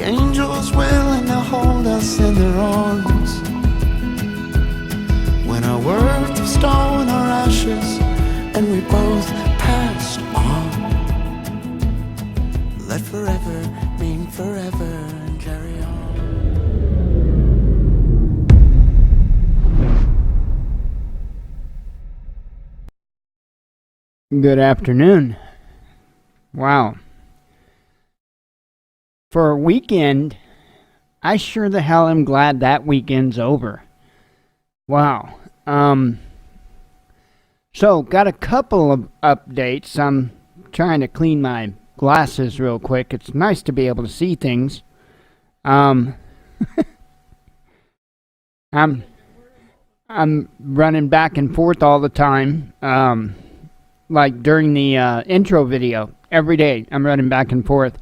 angels willing to hold us in their arms. When our worth was stone, our ashes, and we both passed on. Let forever mean forever and carry on. Good afternoon. Wow. For a weekend, I sure the hell am glad that weekend's over. Wow. So, got a couple of updates. I'm trying to clean my glasses real quick. It's nice to be able to see things. I'm running back and forth all the time. Like during the intro video, every day I'm running back and forth.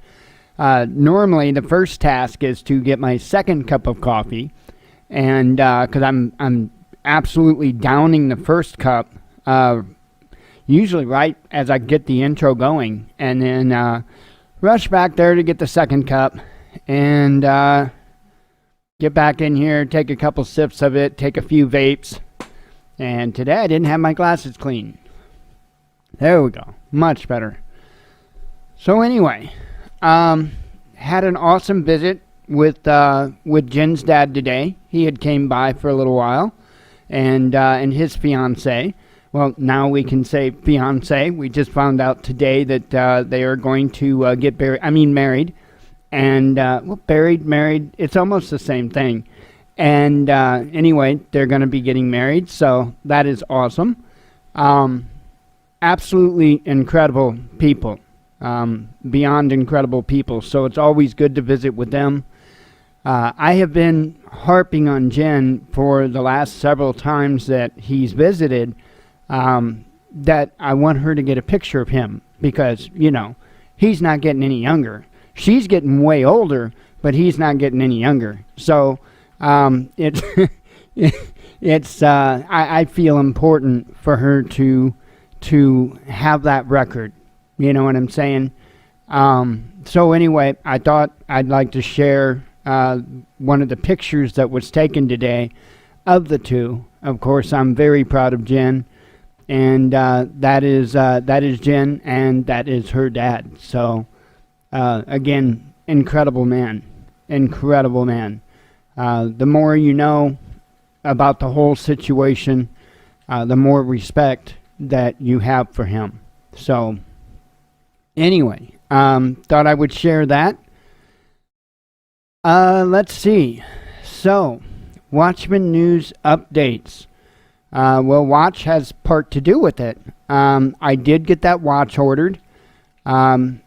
Normally, the first task is to get my second cup of coffee, and because I'm absolutely downing the first cup, usually right as I get the intro going, and then rush back there to get the second cup, and get back in here, take a couple sips of it, take a few vapes, and today I didn't have my glasses clean. There we go, much better. So anyway, had an awesome visit with Jen's dad today. He had came by for a little while, and his fiance. Well, now we can say fiance. We just found out today that they are going to get married, and married. It's almost the same thing. And anyway, they're going to be getting married, so that is awesome. Absolutely incredible people. Beyond incredible people, so it's always good to visit with them. I have been harping on Jen for the last several times that he's visited, that I want her to get a picture of him, because, you know, he's not getting any younger. She's getting way older, but he's not getting any younger. So it's I feel important for her to have that record. You know what I'm saying? So anyway, I thought I'd like to share one of the pictures that was taken today of the two. Of course, I'm very proud of Jen, and that is Jen, and that is her dad. So again, incredible man. The more you know about the whole situation, the more respect that you have for him. So anyway, thought I would share that. Let's see. So, Watchman news updates. Well, watch has part to do with it. I did get that watch ordered. Kind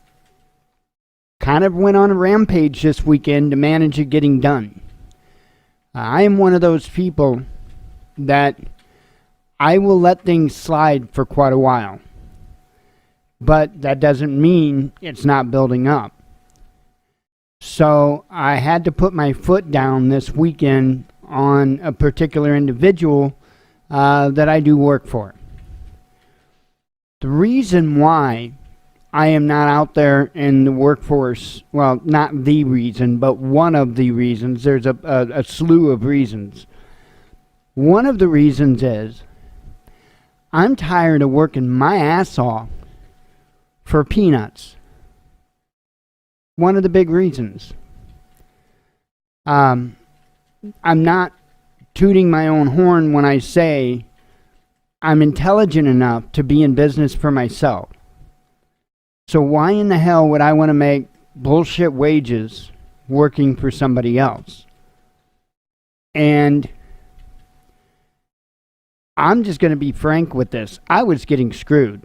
of went on a rampage this weekend to manage it getting done. I am one of those people that I will let things slide for quite a while. But that doesn't mean it's not building up. So I had to put my foot down this weekend on a particular individual that I do work for. The reason why I am not out there in the workforce, well, not the reason, but one of the reasons, there's a slew of reasons. One of the reasons is I'm tired of working my ass off for peanuts. One of the big reasons. I'm not tooting my own horn when I say I'm intelligent enough to be in business for myself. So why in the hell would I want to make bullshit wages working for somebody else? And I'm just going to be frank with this. I was getting screwed.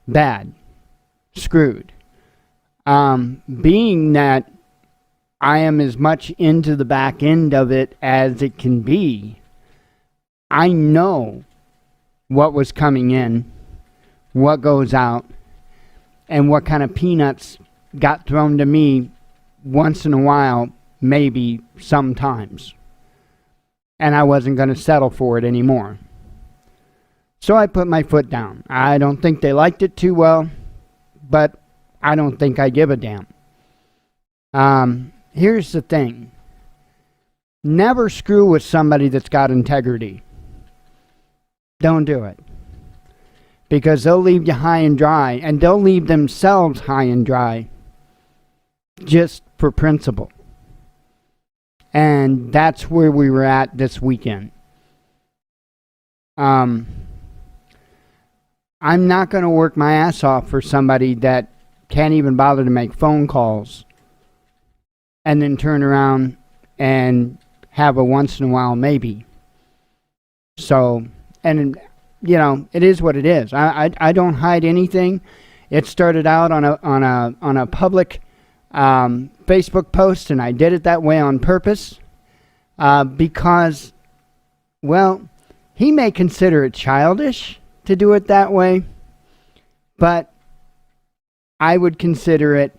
Bad. Screwed. Being that I am as much into the back end of it as it can be, I know what was coming in, what goes out, and what kind of peanuts got thrown to me once in a while, maybe sometimes. And I wasn't going to settle for it anymore. So I put my foot down. I don't think they liked it too well, but I don't think I give a damn. here's the thing. Never screw with somebody that's got integrity. Don't do it. Because they'll leave you high and dry, and they'll leave themselves high and dry just for principle. And that's where we were at this weekend. I'm not going to work my ass off for somebody that can't even bother to make phone calls and then turn around and have a once in a while maybe. So, and you know, it is what it is. I don't hide anything. It started out on a public Facebook post, and I did it that way on purpose because, well, he may consider it childish to do it that way, but I would consider it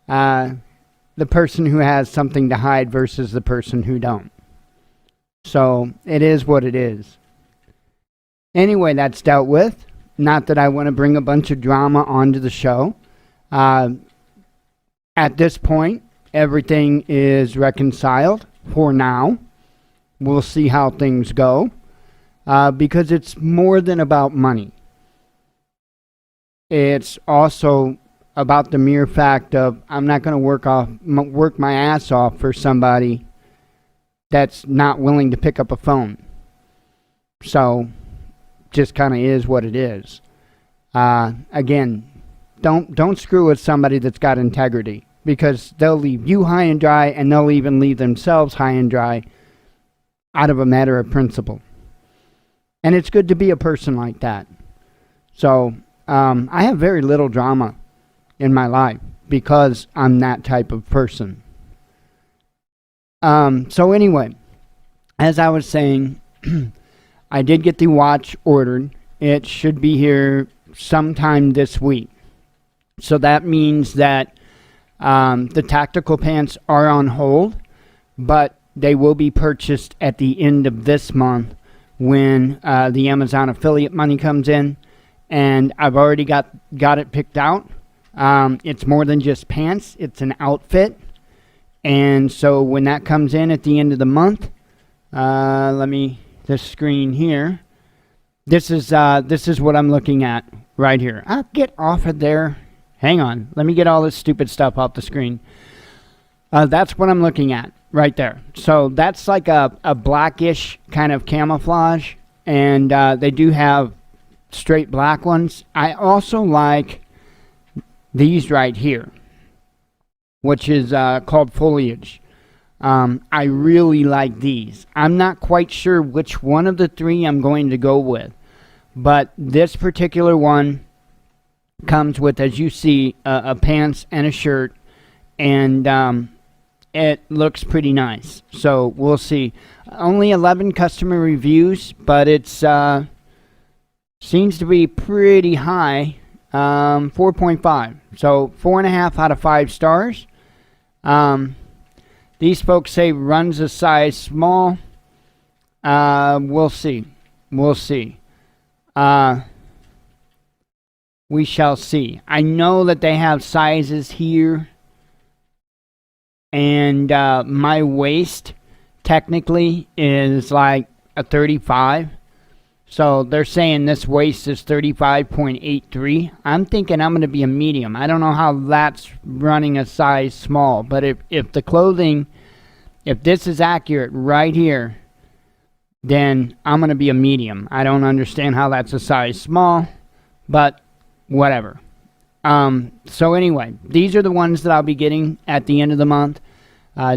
the person who has something to hide versus the person who don't. So it is what it is. Anyway, that's dealt with. Not that I want to bring a bunch of drama onto the show. At this point, everything is reconciled for now. We'll see how things go. Because it's more than about money. It's also about the mere fact of I'm not going to work my ass off for somebody that's not willing to pick up a phone. So, just kind of is what it is. Again, don't screw with somebody that's got integrity, because they'll leave you high and dry, and they'll even leave themselves high and dry out of a matter of principle. And it's good to be a person like that. So, I have very little drama in my life because I'm that type of person. So anyway, as I was saying, I did get the watch ordered. It should be here sometime this week. So that means that the tactical pants are on hold, but they will be purchased at the end of this month when the Amazon affiliate money comes in. And I've already got it picked out. It's more than just pants. It's an outfit. And so when that comes in at the end of the month, this screen here. This is what I'm looking at right here. I'll get off of there. Hang on. Let me get all this stupid stuff off the screen. That's what I'm looking at right there. So that's like a blackish kind of camouflage. And they do have straight black ones. I also like these right here, which is called foliage. I really like these. I'm not quite sure which one of the three I'm going to go with, but this particular one comes with, as you see, a pants and a shirt, and it looks pretty nice. So we'll see. Only 11 customer reviews, but it's seems to be pretty high. 4.5. So 4.5 out of 5 stars. These folks say runs a size small. We'll see. We'll see. We shall see. I know that they have sizes here. And my waist technically is like a 35. So they're saying this waist is 35.83. I'm thinking I'm going to be a medium. I don't know how that's running a size small. But if the clothing, if this is accurate right here, then I'm going to be a medium. I don't understand how that's a size small, but whatever. So anyway, these are the ones that I'll be getting at the end of the month.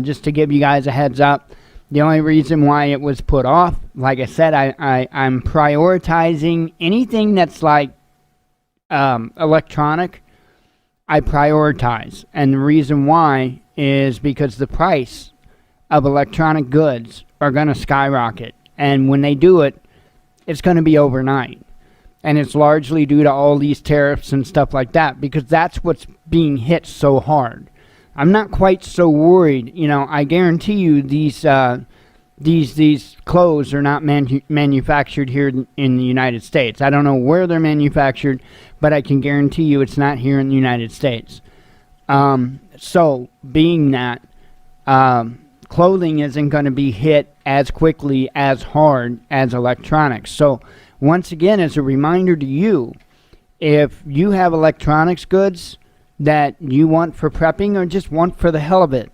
Just to give you guys a heads up. The only reason why it was put off, like I said, I'm prioritizing anything that's like electronic. I prioritize. And the reason why is because the price of electronic goods are going to skyrocket. And when they do it, it's going to be overnight. And it's largely due to all these tariffs and stuff like that, because that's what's being hit so hard. I'm not quite so worried. You know, I guarantee you these clothes are not manufactured here in the United States. I don't know where they're manufactured, but I can guarantee you it's not here in the United States. So, being that, clothing isn't going to be hit as quickly, as hard as electronics. So once again, as a reminder to you, if you have electronics goods that you want for prepping or just want for the hell of it,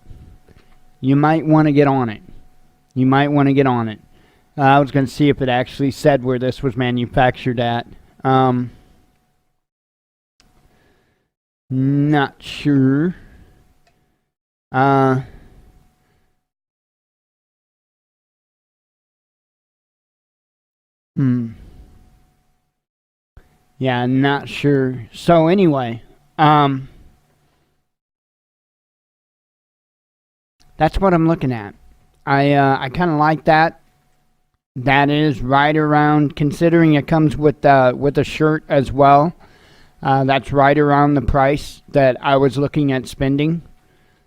you might want to get on it. You might want to get on it. I was going to see if it actually said where this was manufactured at. Not sure. Yeah, not sure. So anyway, that's what I'm looking at. I kind of like that. That is right around, considering it comes with a shirt as well. That's right around the price that I was looking at spending.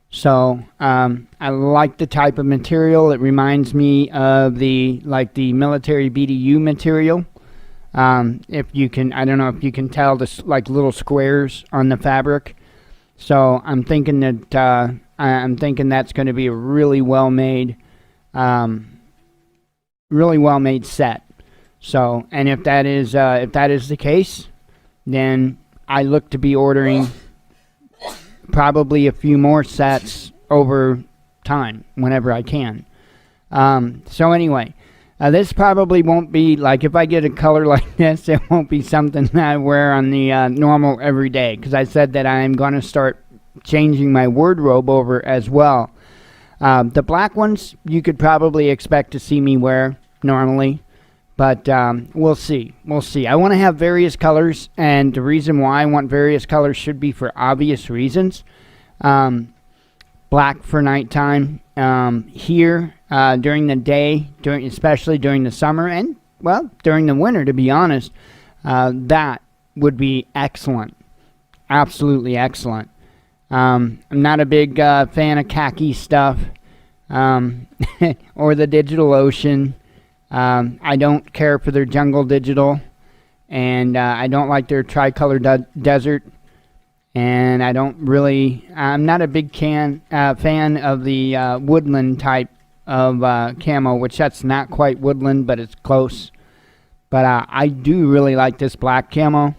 So I like the type of material. It reminds me of the military BDU material. If you can, I don't know if you can tell the like little squares on the fabric. So I'm thinking that's going to be a really well made set. So, and if that is the case, then I look to be ordering probably a few more sets over time whenever I can. So anyway, this probably won't be, like, if I get a color like this, it won't be something that I wear on the normal everyday, because I said that I'm going to start changing my wardrobe over as well. The black ones you could probably expect to see me wear normally, but we'll see. I want to have various colors, and the reason why I want various colors should be for obvious reasons. Black for nighttime. Here during the day, especially during the summer, and well, during the winter, to be honest, that would be excellent. Absolutely excellent. I'm not a big fan of khaki stuff or the Digital Ocean. I don't care for their Jungle Digital, and I don't like their Tricolor Desert. And I'm not a big fan of the woodland type of camo, which that's not quite woodland, but it's close. But I do really like this black camo.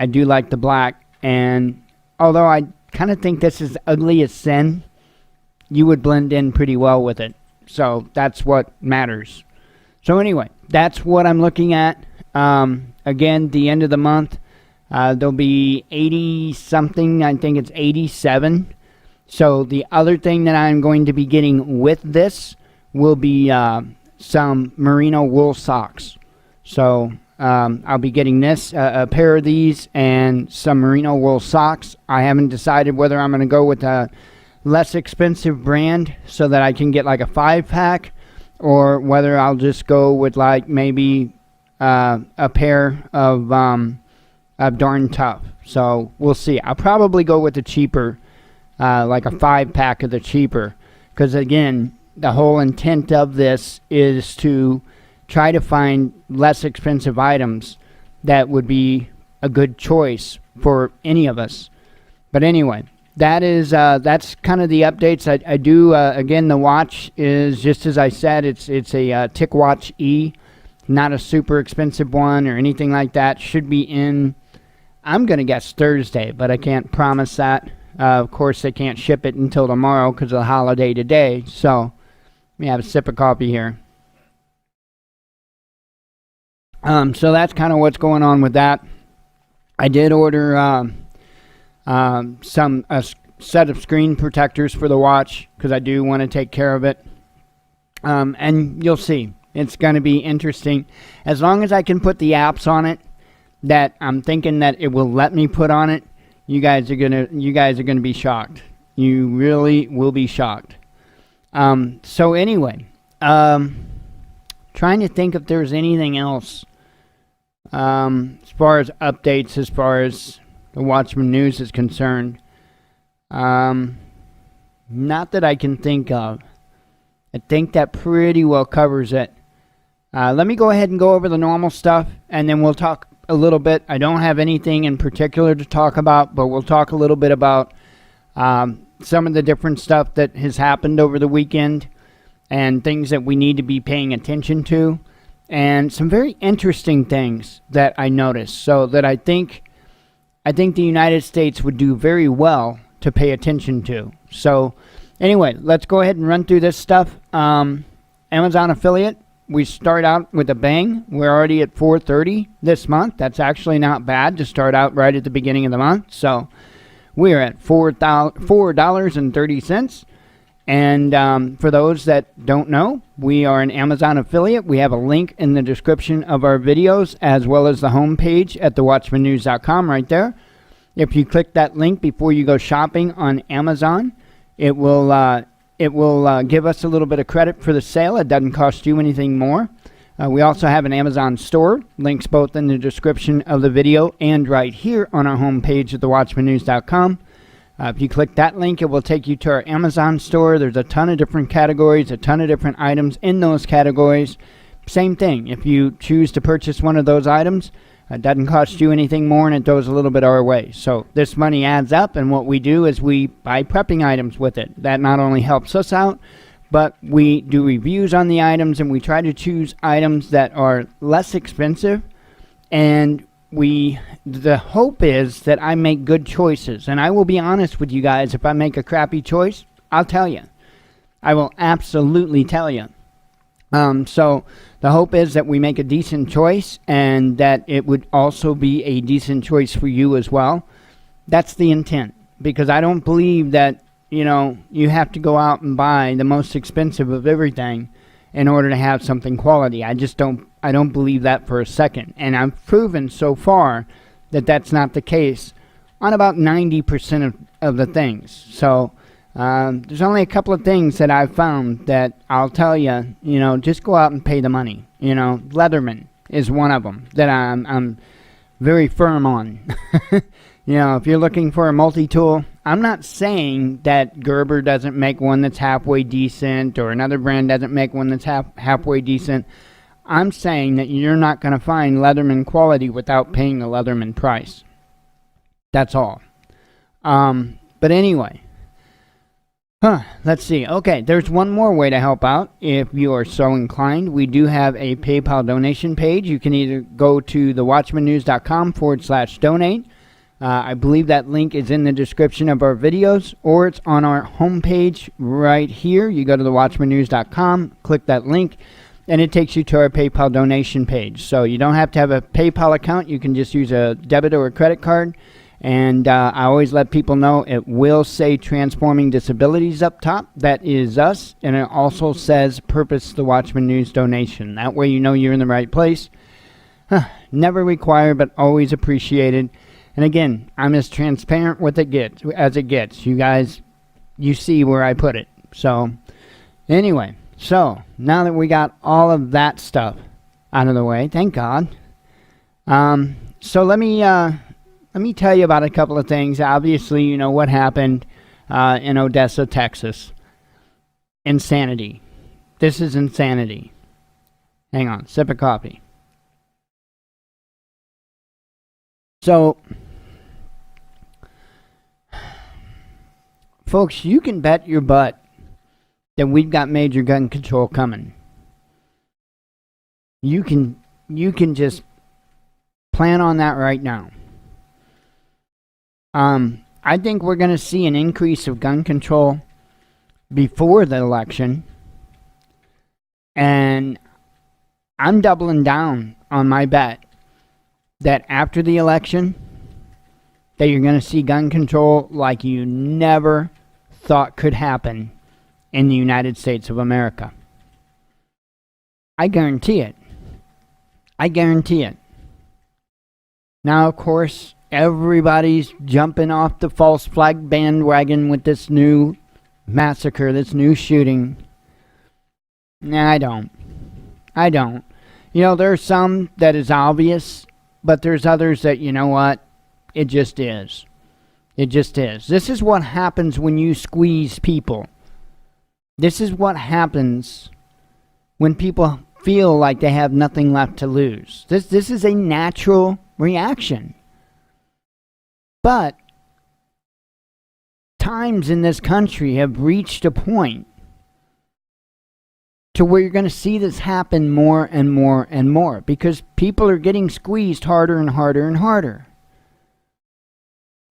I do like the black, and although I kind of think this is ugly as sin, you would blend in pretty well with it. So that's what matters. So anyway, that's what I'm looking at. Again, the end of the month. There'll be 80 something, I think it's 87. So the other thing that I'm going to be getting with this will be some merino wool socks. So I'll be getting this, a pair of these, and some merino wool socks. I haven't decided whether I'm going to go with a less expensive brand so that I can get like a 5-pack, or whether I'll just go with like maybe a pair of Darn Tough. So we'll see. I'll probably go with the cheaper, like a 5-pack of the cheaper, because again, the whole intent of this is to try to find less expensive items that would be a good choice for any of us. But anyway, that's kind of the updates. I do again, the watch is just as I said. It's a TicWatch E, not a super expensive one or anything like that. Should be in, I'm going to guess Thursday, but I can't promise that. Of course, they can't ship it until tomorrow because of the holiday today. So, let me have a sip of coffee here. So that's kind of what's going on with that. I did order a set of screen protectors for the watch because I do want to take care of it. And you'll see. It's going to be interesting. As long as I can put the apps on it that I'm thinking that it will let me put on it, you guys are gonna be shocked. You really will be shocked. So anyway, trying to think if there's anything else as far as updates, as far as the Watchman news is concerned. Not that I can think of. I think that pretty well covers it. Let me go ahead and go over the normal stuff, and then we'll talk a little bit. I don't have anything in particular to talk about, but we'll talk a little bit about some of the different stuff that has happened over the weekend and things that we need to be paying attention to, and some very interesting things that I noticed. So that I think the United States would do very well to pay attention to. So anyway, let's go ahead and run through this stuff. Amazon affiliate, we start out with a bang. We're already at $4.30 this month. That's actually not bad to start out right at the beginning of the month. So we're at $4.30. And for those that don't know, we are an Amazon affiliate. We have a link in the description of our videos, as well as the homepage at thewatchmannews.com right there. If you click that link before you go shopping on Amazon, it will give us a little bit of credit for the sale. It doesn't cost you anything more. We also have an Amazon store. Links both in the description of the video and right here on our homepage at thewatchmannews.com. If you click that link, it will take you to our Amazon store. There's a ton of different categories, a ton of different items in those categories. Same thing. If you choose to purchase one of those items, it doesn't cost you anything more, and it goes a little bit our way. So this money adds up, and what we do is we buy prepping items with it. That not only helps us out, but we do reviews on the items, and we try to choose items that are less expensive. And the hope is that I make good choices. And I will be honest with you guys, if I make a crappy choice, I'll tell you. I will absolutely tell you. So the hope is that we make a decent choice, and that it would also be a decent choice for you as well. That's the intent, because I don't believe that, you have to go out and buy the most expensive of everything in order to have something quality. I don't believe that for a second. And I've proven so far that that's not the case on about 90% of the things. So there's only a couple of things that I've found that I'll tell you, just go out and pay the money. Leatherman is one of them that I'm very firm on. If you're looking for a multi-tool, I'm not saying that Gerber doesn't make one that's halfway decent, or another brand doesn't make one that's halfway decent. I'm saying that you're not going to find Leatherman quality without paying the Leatherman price. That's all. But anyway. Let's see. Okay, there's one more way to help out if you are so inclined. We do have a PayPal donation page. You can either go to thewatchmannews.com/donate. I believe that link is in the description of our videos, or it's on our homepage right here. You go to thewatchmannews.com, click that link, and it takes you to our PayPal donation page. So you don't have to have a PayPal account. You can just use a debit or a credit card. And I always let people know it will say Transforming Disabilities up top. That is us. And it also says Purpose the Watchman News donation. That way you know you're in the right place. Never required, but always appreciated. And again, I'm as transparent with it as it gets. You guys, you see where I put it. So anyway, so now that we got all of that stuff out of the way, thank God. So let me tell you about a couple of things. Obviously, you know what happened in Odessa, Texas. Insanity. This is insanity. Hang on, sip of coffee. So, folks, you can bet your butt that we've got major gun control coming. You can just plan on that right now. I think we're going to see an increase of gun control before the election. And I'm doubling down on my bet that after the election, that you're going to see gun control like you never thought could happen in the United States of America. I guarantee it. I guarantee it. Now, of course, everybody's jumping off the false flag bandwagon with this new massacre, this new shooting. Nah, I don't. There's some that is obvious, but there's others that, you know what, it just is. It just is. This is what happens when you squeeze people. This is what happens when people feel like they have nothing left to lose. This is a natural reaction. But times in this country have reached a point to where you're going to see this happen more and more and more because people are getting squeezed harder and harder and harder.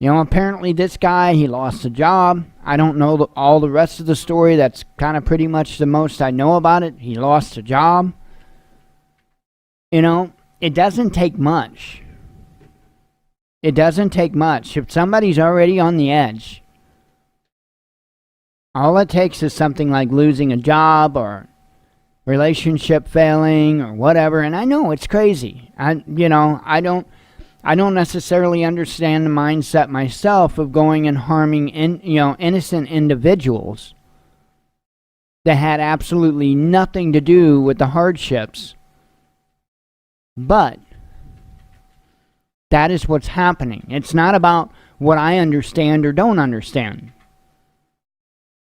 Apparently this guy, he lost a job. I don't know all the rest of the story. That's kind of pretty much the most I know about it. He lost a job. It doesn't take much. It doesn't take much. If somebody's already on the edge, all it takes is something like losing a job or relationship failing or whatever. And I know it's crazy. I don't necessarily understand the mindset myself of going and harming innocent individuals that had absolutely nothing to do with the hardships. But that is what's happening. It's not about what I understand or don't understand.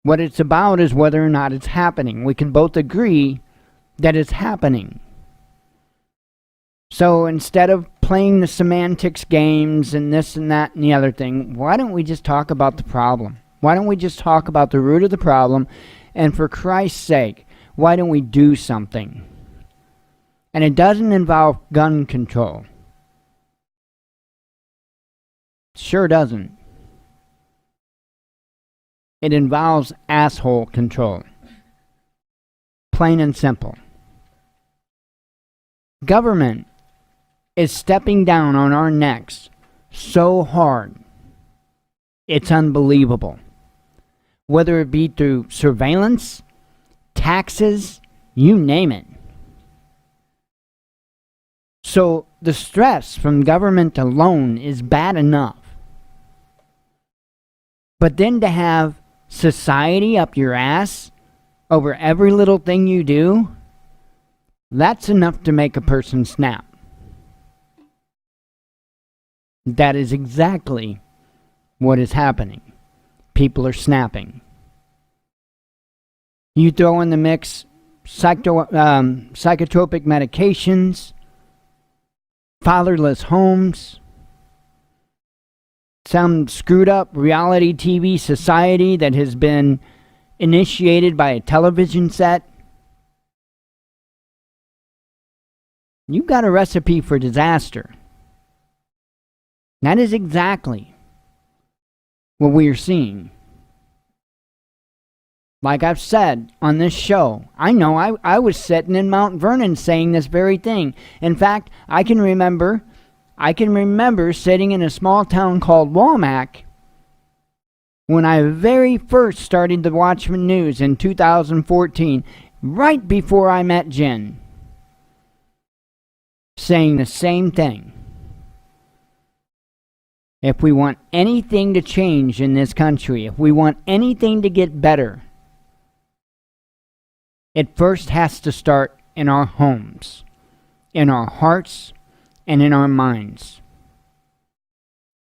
What it's about is whether or not it's happening. We can both agree that it's happening. So instead of playing the semantics games and this and that and the other thing, why don't we just talk about the problem? Why don't we just talk about the root of the problem? And for Christ's sake, why don't we do something? And it doesn't involve gun control. Sure doesn't. It involves asshole control. Plain and simple. Government is stepping down on our necks so hard. It's unbelievable. Whether it be through surveillance, taxes, you name it. So the stress from government alone is bad enough. But then to have society up your ass over every little thing you do, that's enough to make a person snap. That is exactly what is happening. People are snapping. You throw in the mix psychotropic medications, fatherless homes, some screwed up reality TV society that has been initiated by a television set. You've got a recipe for disaster. That is exactly what we are seeing. Like I've said on this show, I know I was sitting in Mount Vernon saying this very thing. In fact, I can remember sitting in a small town called Womack when I very first started the Watchman News in 2014, right before I met Jen, saying the same thing. If we want anything to change in this country, if we want anything to get better, it first has to start in our homes, in our hearts, and in our minds.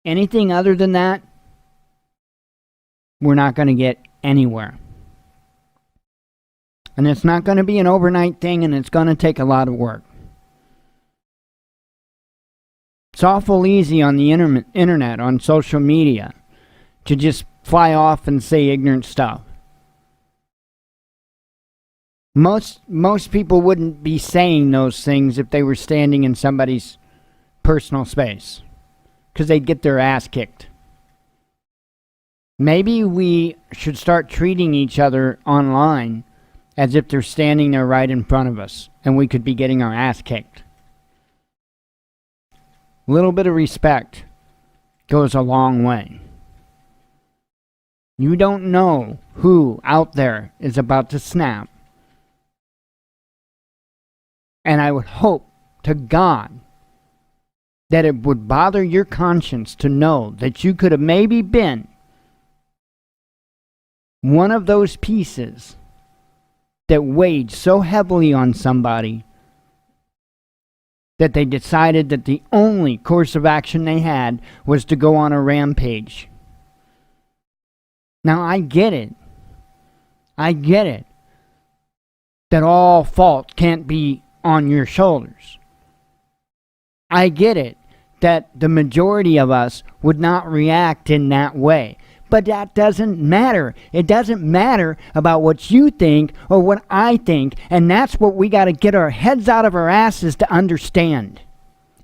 Anything other than that, we're not going to get anywhere. And it's not going to be an overnight thing, and it's going to take a lot of work. It's awful easy on the internet, on social media, to just fly off and say ignorant stuff. Most people wouldn't be saying those things if they were standing in somebody's personal space, because they'd get their ass kicked. Maybe we should start treating each other online as if they're standing there right in front of us, and we could be getting our ass kicked. A little bit of respect goes a long way. You don't know who out there is about to snap. And I would hope to God that it would bother your conscience to know that you could have maybe been one of those pieces that weighed so heavily on somebody that they decided that the only course of action they had was to go on a rampage. Now, I get it. That all fault can't be on your shoulders. I get it that the majority of us would not react in that way. But that doesn't matter. It doesn't matter about what you think or what I think. And that's what we got to get our heads out of our asses to understand.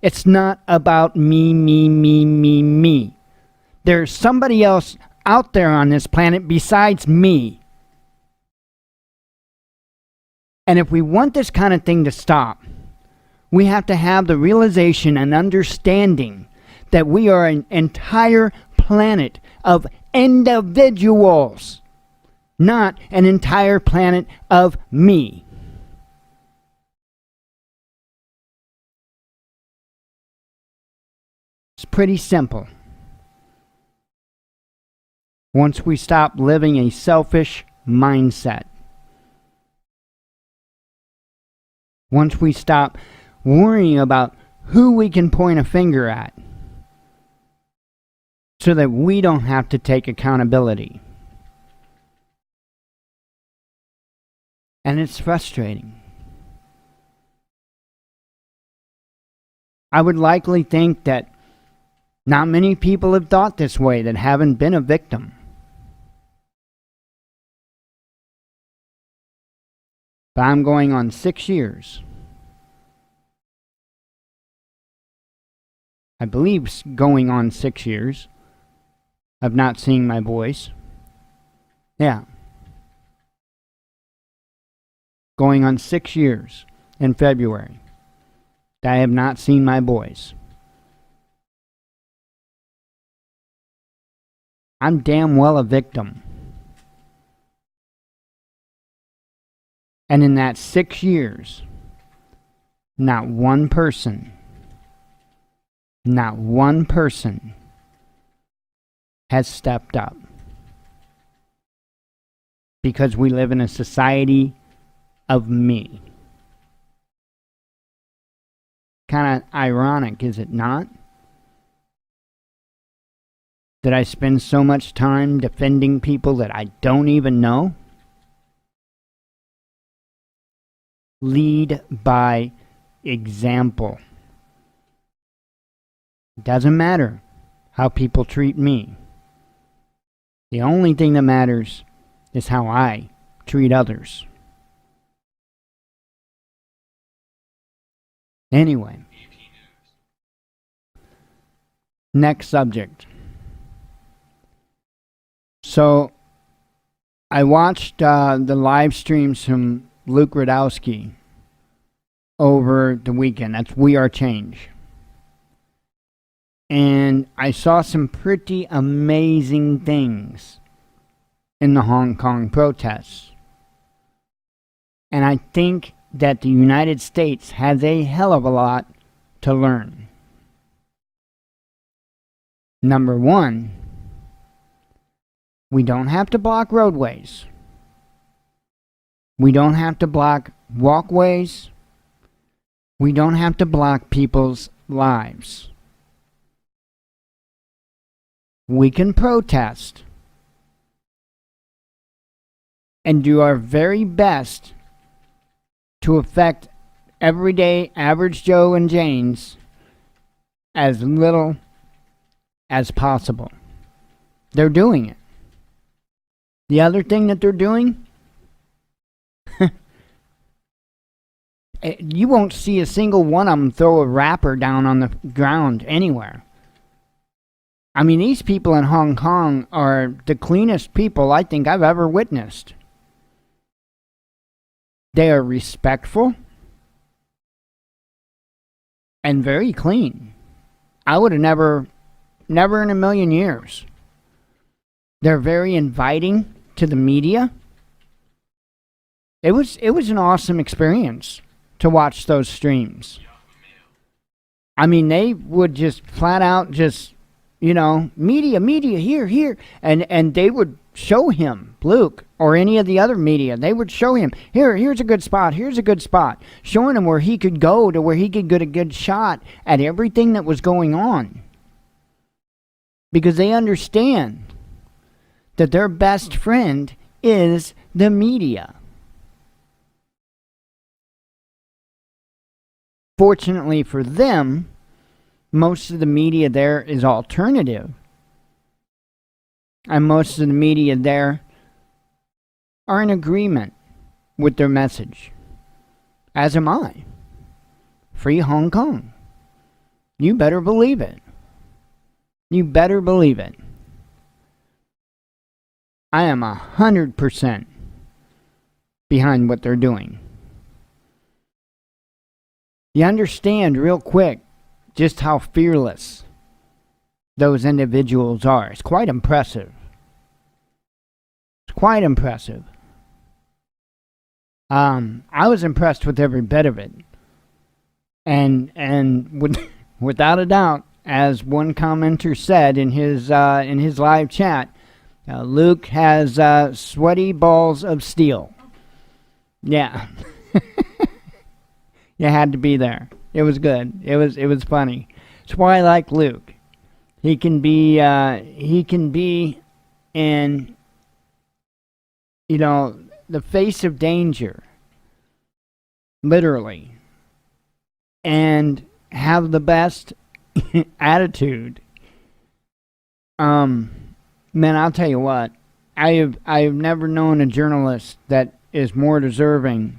It's not about me, me, me, me, me. There's somebody else out there on this planet besides me. And if we want this kind of thing to stop, we have to have the realization and understanding that we are an entire planet of individuals, not an entire planet of me. It's pretty simple. Once we stop living a selfish mindset, once we stop worrying about who we can point a finger at, so that we don't have to take accountability. And it's frustrating. I would likely think that not many people have thought this way that haven't been a victim. But I'm going on 6 years. I believe going on 6 years of not seeing my boys. Yeah. Going on 6 years in February that I have not seen my boys. I'm damn well a victim. And in that 6 years, not one person has stepped up. Because we live in a society of me. Kind of ironic, is it not? That I spend so much time defending people that I don't even know? Lead by example. Doesn't matter how people treat me. The only thing that matters is how I treat others. Anyway. Next subject. So, I watched the live streams from Luke Radowski over the weekend. That's We Are Change. And I saw some pretty amazing things in the Hong Kong protests. And I think that the United States has a hell of a lot to learn. Number one, we don't have to block roadways. We don't have to block walkways. We don't have to block people's lives. We can protest and do our very best to affect everyday average Joe and Janes as little as possible. They're doing it. The other thing that they're doing, you won't see a single one of them throw a wrapper down on the ground anywhere. I mean, these people in Hong Kong are the cleanest people I think I've ever witnessed. They are respectful and very clean. I would have never in a million years. They're very inviting to the media. It was an awesome experience to watch those streams. I mean, they would just flat out just, media, here. And they would show him, Luke, or any of the other media. They would show him, here's a good spot, showing him where he could go to where he could get a good shot at everything that was going on. Because they understand that their best friend is the media. Fortunately for them, most of the media there is alternative. and most of the media there are in agreement with their message. As am I. Free Hong Kong. You better believe it. You better believe it. I am 100% behind what they're doing. You understand real quick just how fearless those individuals are. It's quite impressive. It's quite impressive. I was impressed with every bit of it. And without a doubt, as one commenter said in his live chat, Luke has sweaty balls of steel. Yeah. You had to be there. It was good. It was funny. That's why I like Luke. He can be in, the face of danger, literally, and have the best attitude. Man, I'll tell you what. I've never known a journalist that is more deserving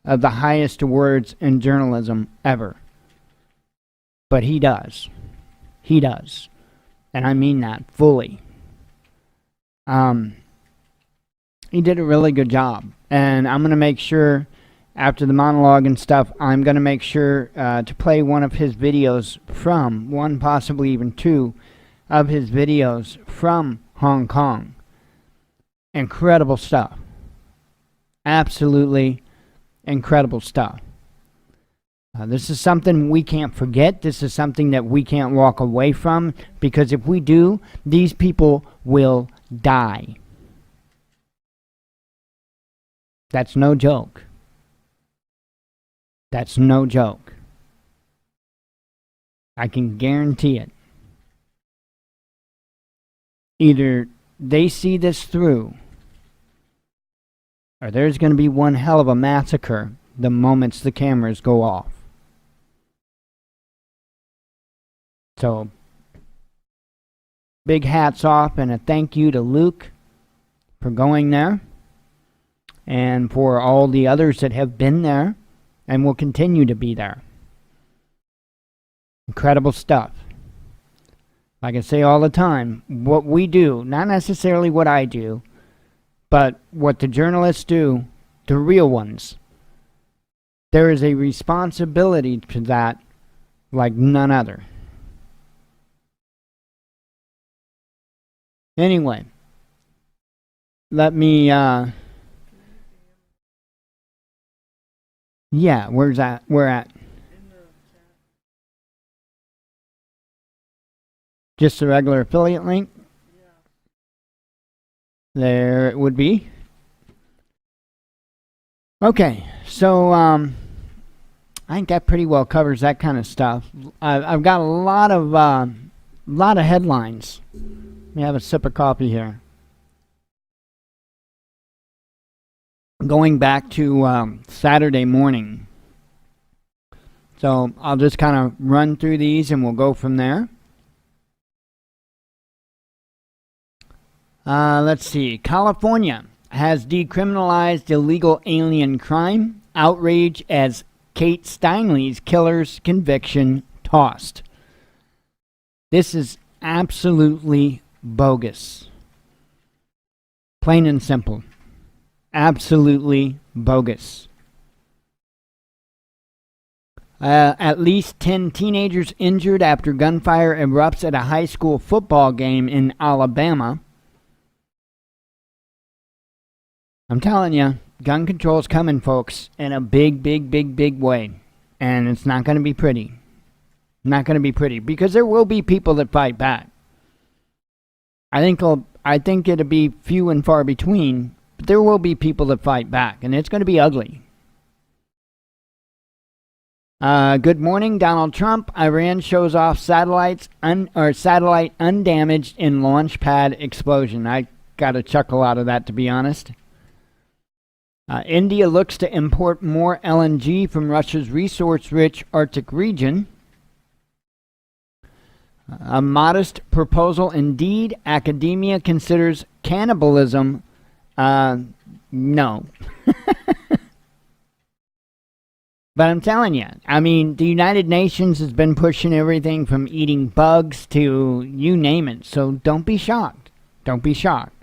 of the highest awards in journalism ever. But he does. He does. And I mean that fully. He did a really good job. And I'm going to make sure, after the monologue and stuff, I'm going to make sure to play one of his videos from, one, possibly even two, of his videos from Hong Kong. Incredible stuff. Absolutely incredible stuff. This is something we can't forget. This is something that we can't walk away from, because if we do, these people will die. That's no joke. That's no joke. I can guarantee it. Either they see this through, or there's going to be one hell of a massacre the moments the cameras go off. So, big hats off and a thank you to Luke for going there, and for all the others that have been there and will continue to be there. Incredible stuff. Like I say all the time, what we do, not necessarily what I do, but what the journalists do, the real ones, there is a responsibility to that like none other. Anyway, let me, yeah, where's that? Where at? Just a regular affiliate link? There it would be. Okay, so I think that pretty well covers that kind of stuff. I've got a lot of headlines. Let me have a sip of coffee here. Going back to Saturday morning. So I'll just kind of run through these and we'll go from there. Let's see. California has decriminalized illegal alien crime. Outrage as Kate Steinle's killer's conviction tossed. This is absolutely bogus. Plain and simple. Absolutely bogus. At least 10 teenagers injured after gunfire erupts at a high school football game in Alabama. I'm telling you, gun control's coming, folks, in a big, big, big, big way. And it's not going to be pretty. Not going to be pretty, because there will be people that fight back. I think it'll be few and far between, but there will be people that fight back, and it's going to be ugly. Good morning, Donald Trump. Iran shows off satellite undamaged in launch pad explosion. I got a chuckle out of that, to be honest. India looks to import more LNG from Russia's resource-rich Arctic region. A modest proposal indeed. Academia considers cannibalism. No. But I'm telling you, I mean, the United Nations has been pushing everything from eating bugs to you name it. So don't be shocked. Don't be shocked.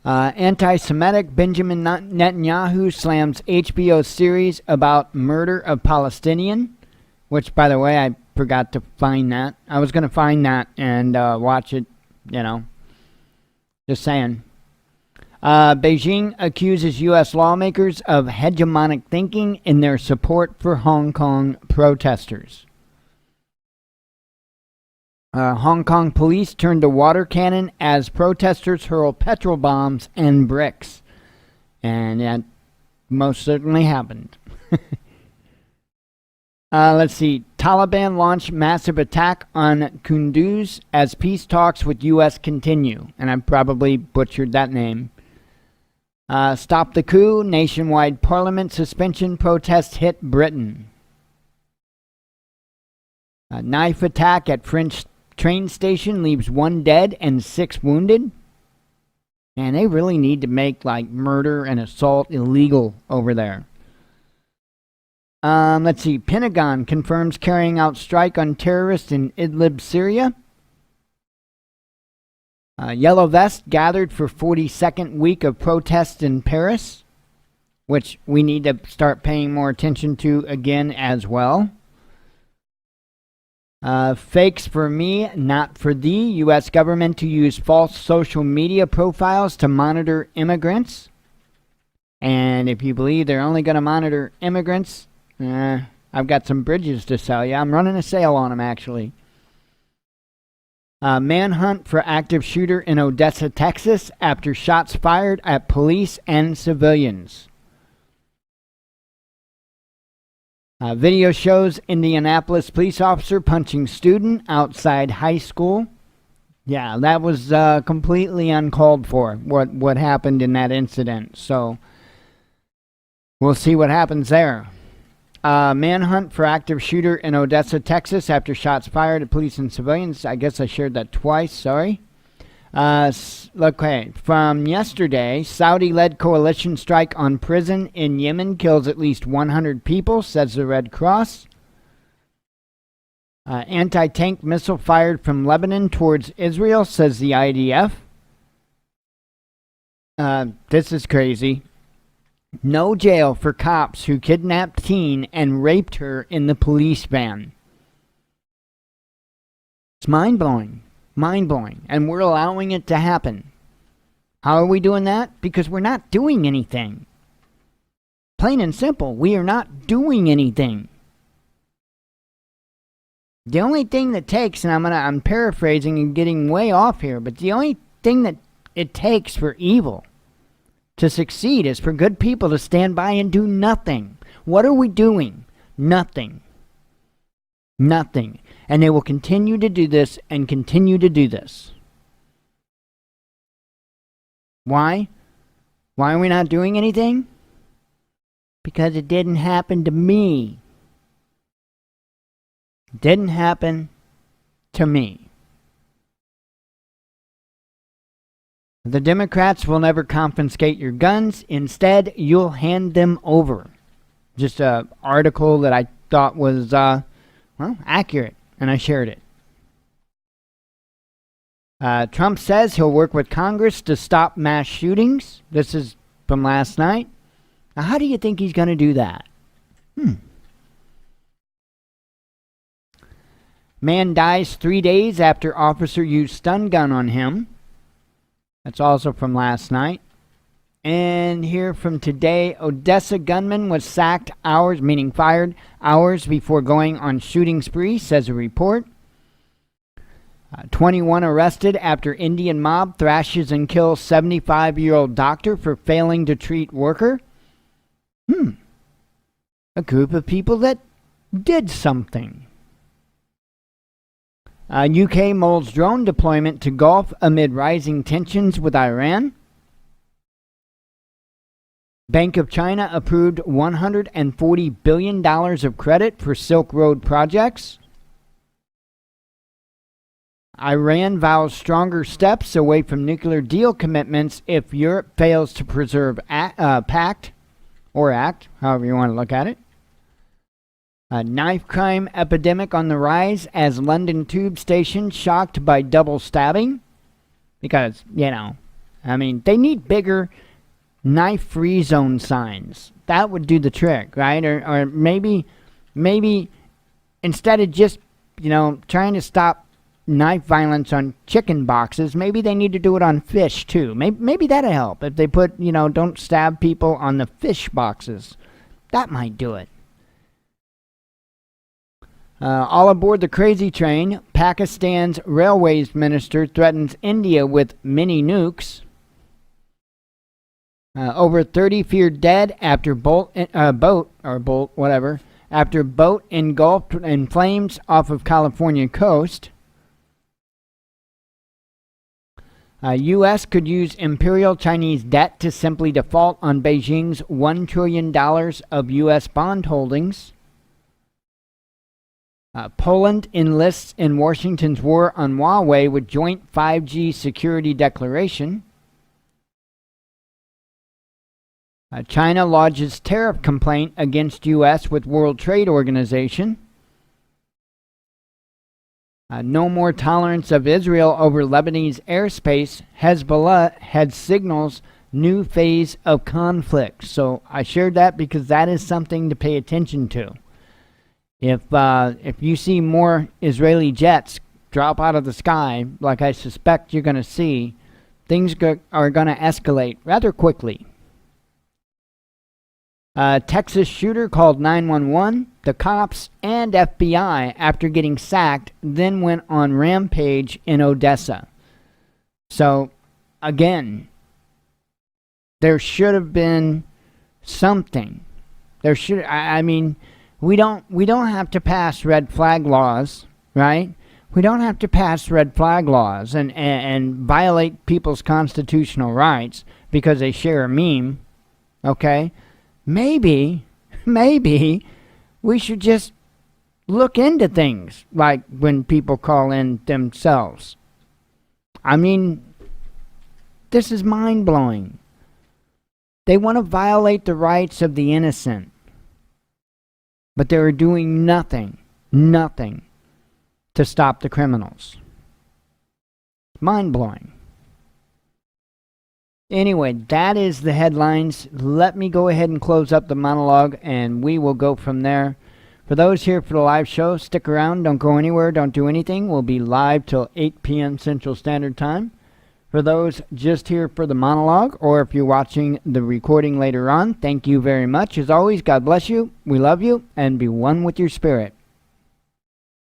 Anti-Semitic Benjamin Netanyahu slams HBO series about murder of Palestinian, which, by the way, I forgot to find that. I was going to find that and watch it, Just saying. Beijing accuses U.S. lawmakers of hegemonic thinking in their support for Hong Kong protesters. Hong Kong police turned to water cannon as protesters hurl petrol bombs and bricks. And that most certainly happened. Let's see. Taliban launched massive attack on Kunduz as peace talks with U.S. continue. And I probably butchered that name. Stop the coup. Nationwide parliament suspension protests hit Britain. Knife attack at French train station leaves 1 dead and 6 wounded. And they really need to make like murder and assault illegal over there. Let's see. Pentagon confirms carrying out strike on terrorists in Idlib, Syria. Yellow Vest gathered for 42nd week of protests in Paris, which we need to start paying more attention to again as well. Fakes for me, not for thee. U.S. government to use false social media profiles to monitor immigrants. And if you believe they're only going to monitor immigrants, I've got some bridges to sell you. I'm running a sale on them, actually. Manhunt for active shooter in Odessa, Texas, after shots fired at police and civilians. Video shows Indianapolis police officer punching student outside high school. Yeah, that was completely uncalled for, what happened in that incident. So, we'll see what happens there. Manhunt for active shooter in Odessa, Texas, after shots fired at police and civilians. I guess I shared that twice, sorry. Okay, from yesterday, Saudi-led coalition strike on prison in Yemen kills at least 100 people, says the Red Cross. Anti-tank missile fired from Lebanon towards Israel, says the IDF. This is crazy. No jail for cops who kidnapped teen and raped her in the police van. It's mind-blowing. Mind-blowing. And we're allowing it to happen. How are we doing that? Because we're not doing anything. Plain and simple, we are not doing anything. The only thing that takes, and I'm paraphrasing and getting way off here, but the only thing that it takes for evil to succeed is for good people to stand by and do nothing. What are we doing? Nothing. Nothing. And they will continue to do this and continue to do this. Why? Why are we not doing anything? Because it didn't happen to me. It didn't happen to me. The Democrats will never confiscate your guns. Instead, you'll hand them over. Just an article that I thought was, accurate, and I shared it. Trump says he'll work with Congress to stop mass shootings. This is from last night. Now, how do you think he's going to do that? Man dies 3 days after officer used stun gun on him. That's also from last night. And here from today, Odessa gunman was sacked hours, meaning fired, hours before going on shooting spree, says a report. 21 arrested after Indian mob thrashes and kills 75-year-old doctor for failing to treat worker. A group of people that did something. UK molds drone deployment to Gulf amid rising tensions with Iran. Bank of China approved $140 billion of credit for Silk Road projects. Iran vows stronger steps away from nuclear deal commitments if Europe fails to preserve pact or act, however you want to look at it. A knife crime epidemic on the rise as London tube station shocked by double stabbing. Because, they need bigger knife-free zone signs. That would do the trick, right? Or maybe instead of just, trying to stop knife violence on chicken boxes, maybe they need to do it on fish too. Maybe that'll help. If they put, don't stab people on the fish boxes. That might do it. All aboard the crazy train, Pakistan's railways minister threatens India with mini nukes. Over 30 feared dead after boat engulfed in flames off of California coast. U.S. could use imperial Chinese debt to simply default on Beijing's $1 trillion of U.S. bond holdings. Poland enlists in Washington's war on Huawei with joint 5G security declaration. China lodges tariff complaint against U.S. with World Trade Organization. No more tolerance of Israel over Lebanese airspace. Hezbollah had signals new phase of conflict. So I shared that because that is something to pay attention to. If you see more Israeli jets drop out of the sky, like I suspect you're going to see, things are going to escalate rather quickly. Texas shooter called 911. The cops and FBI, after getting sacked, then went on rampage in Odessa. So, again, there should have been something. There should. We don't have to pass red flag laws, right? We don't have to pass red flag laws and violate people's constitutional rights because they share a meme, okay? Maybe we should just look into things like when people call in themselves. This is mind-blowing. They want to violate the rights of the innocent. But they are doing nothing to stop the criminals. Mind-blowing. Anyway, that is the headlines. Let me go ahead and close up the monologue, and we will go from there. For those here for the live show, stick around. Don't go anywhere. Don't do anything. We'll be live till 8 p.m. Central Standard Time. For those just here for the monologue, or if you're watching the recording later on, thank you very much. As always, God bless you. We love you, and be one with your spirit.